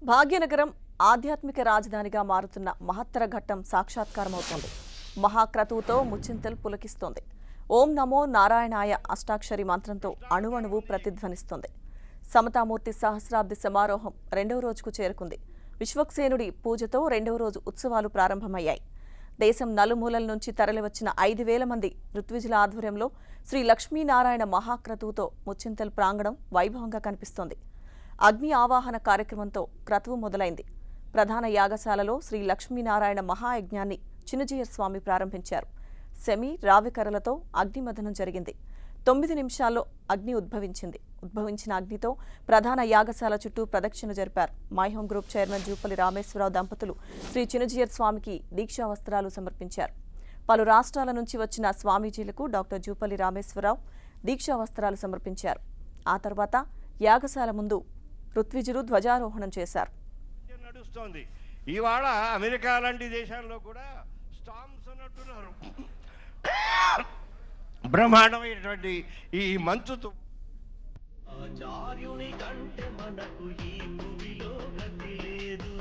భాగ్యనగరం ఆధ్యాత్మిక రాజధానిగా మారుతున్న మహత్తర ఘట్టం సాక్షాత్కారమవుతోంది. మహాక్రతువుతో ముచ్చింతలు పులకిస్తోంది. ఓం నమో నారాయణాయ అష్టాక్షరి మంత్రంతో అణువణువు ప్రతిధ్వనిస్తోంది. సమతామూర్తి సహస్రాబ్ది సమారోహం రెండవ రోజుకు చేరుకుంది. విశ్వక్సేనుడి పూజతో రెండవ రోజు ఉత్సవాలు ప్రారంభమయ్యాయి. దేశం నలుమూలల నుంచి తరలివచ్చిన 5,000 మంది ఋత్విజుల ఆధ్వర్యంలో శ్రీ లక్ష్మీనారాయణ మహాక్రతువుతో ముచ్చింతల్ ప్రాంగణం వైభవంగా కనిపిస్తోంది. అగ్ని ఆవాహన కార్యక్రమంతో క్రతువు మొదలైంది. ప్రధాన యాగశాలలో శ్రీ లక్ష్మీనారాయణ మహాయజ్ఞాన్ని చిన్నజీయర్ స్వామి ప్రారంభించారు. సెమి రావికర్రలతో అగ్నిమథనం జరిగింది. 9 నిమిషాల్లో అగ్ని ఉద్భవించిన అగ్నితో ప్రధాన యాగశాల చుట్టూ ప్రదక్షిణ జరిపారు. My Home group chairman Jupalli Rameshwara Rao దంపతులు శ్రీ చిన్నజీయర్ స్వామికి దీక్షా వస్త్రాలు సమర్పించారు. పలు రాష్ట్రాల నుంచి వచ్చిన స్వామీజీలకు డాక్టర్ జూపల్లి రామేశ్వరరావు దీక్షా వస్త్రాలు సమర్పించారు. ఆ తర్వాత యాగశాల ముందు ఋత్విజులు ధ్వజారోహణం చేశారు. నడుస్తోంది. ఇవాళ అమెరికా లాంటి దేశాల్లో కూడా స్టామ్స్ అన్నట్టున్నారు. బ్రహ్మాండమైనటువంటి ఈ మంచుతో ఆచార్యుని కంటే మనకు ఈ భూమిలో గతి లేదు.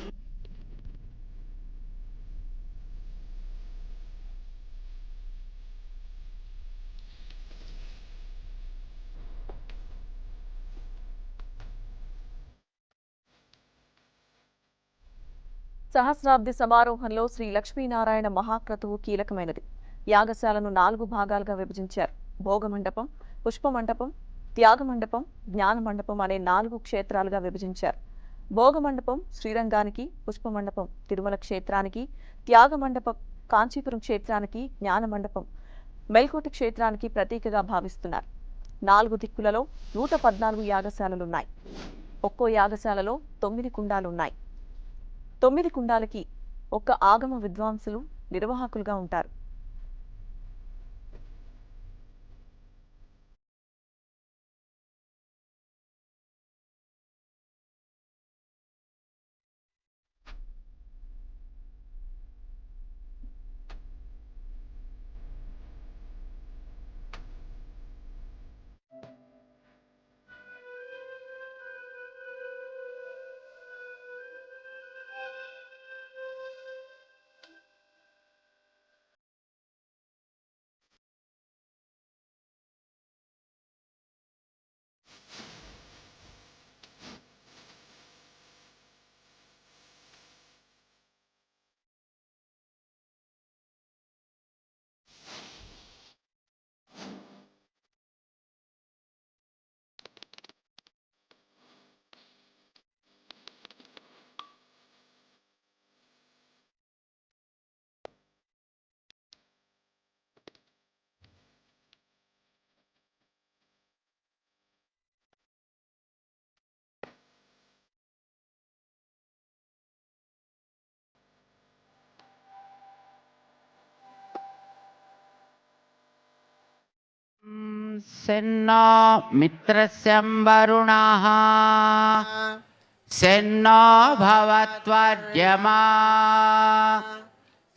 సహస్రాబ్ది సమారోహంలో శ్రీ లక్ష్మీనారాయణ మహాక్రతువు కీలకమైనది. యాగశాలను 4 భాగాలుగా విభజించారు. భోగమండపం, పుష్పమండపం, త్యాగమండపం, జ్ఞానమండపం అనే 4 క్షేత్రాలుగా విభజించారు. భోగమండపం శ్రీరంగానికి, పుష్పమండపం తిరుమల క్షేత్రానికి, త్యాగమండపం కాంచీపురం క్షేత్రానికి, జ్ఞానమండపం మెల్కోట క్షేత్రానికి ప్రతీకగా భావిస్తున్నారు. 4 దిక్కులలో 114 యాగశాలలున్నాయి. ఒక్కో యాగశాలలో 9 కుండాలున్నాయి. 9 కుండాలకి ఒక్క ఆగమ విద్వాంసులు నిర్వాహకులుగా ఉంటారు. सेन्नो मित्रस्यं वरुणः सेन्नो भवत्वर्यमा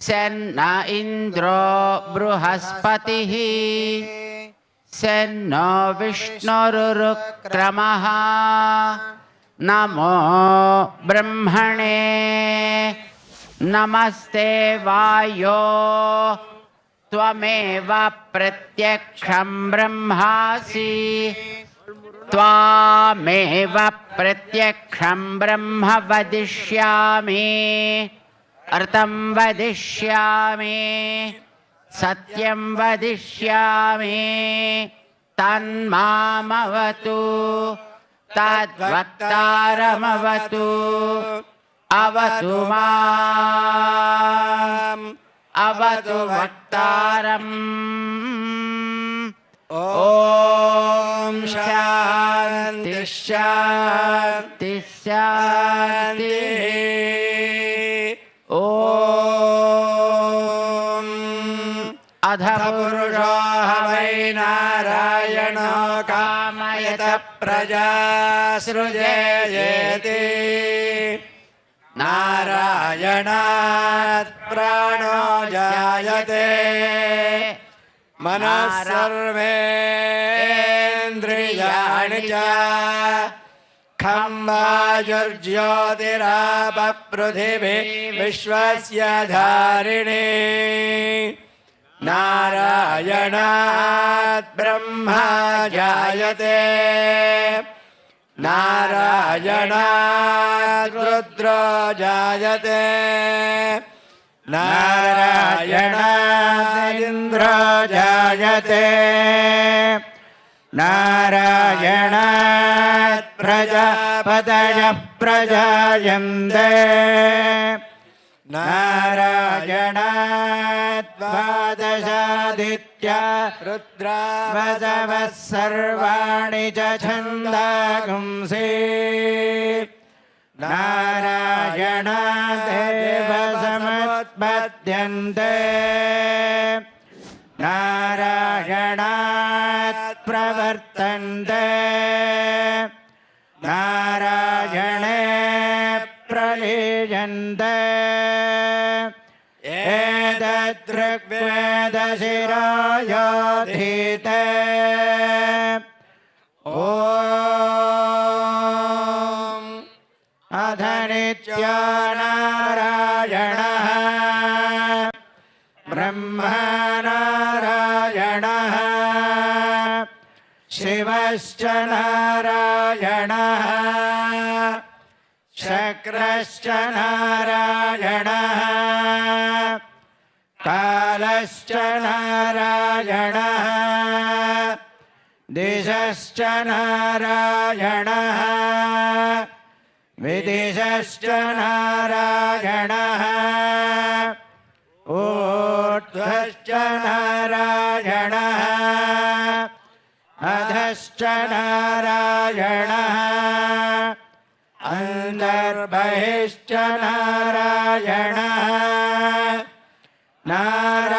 सेन्न इन्द्रो बृहस्पतिः सेन्नो विष्णुरुक्रमः नमो ब्रह्मणे नमस्ते वायो त्वमेव प्रत्यक्षं ब्रह्मासि त्वामेव प्रत्यक्षं ब्रह्म वदिष्यामि अर्थं वदिष्यामि सत्यं वदिष्यामि तन्मामवतु तद्वक्तारमवतु अवतु माम् अवतु वक्तारम् ॐ शान्ति शान्ति शान्ति ॐ अधपुरुषो वै नारायणो कामयत प्रजा सृजेयेति नारायणात् प्राणो जायते मनः सर्वेन्द्रियाणि च खं वायुर्ज्योतिरापपृथिवी विश्वस्य धारिणी नारायणात् ब्रह्मा जायते नारायणात् रुद्रो जायते नारायणात् इन्द्रो जायते नारायणात् प्रजापतयः प्रजायन्ते नारायणात् द्वादशादित्या रुद्रा वसवः सर्वाणि च छन्दागुंसि नारायणादेव समुत्पद्यन्ते नारायणात् प्रवर्तन्ते नारायणे प्रलीयन्ते एतदृग्वेदशिरोयोधीते ॐ अध नित्यो नारायणः ब्रह्मा नारायणः शिवश्च नारायणः शक्रश्च नारायणः कालश्च नारायणः दिशश्च नारायणः विदिशश्च नारायणः ऊर्ध्वश्च नारायणः अधश्च नारायणः अन्तर्बहिश्च नारायणः नारायणः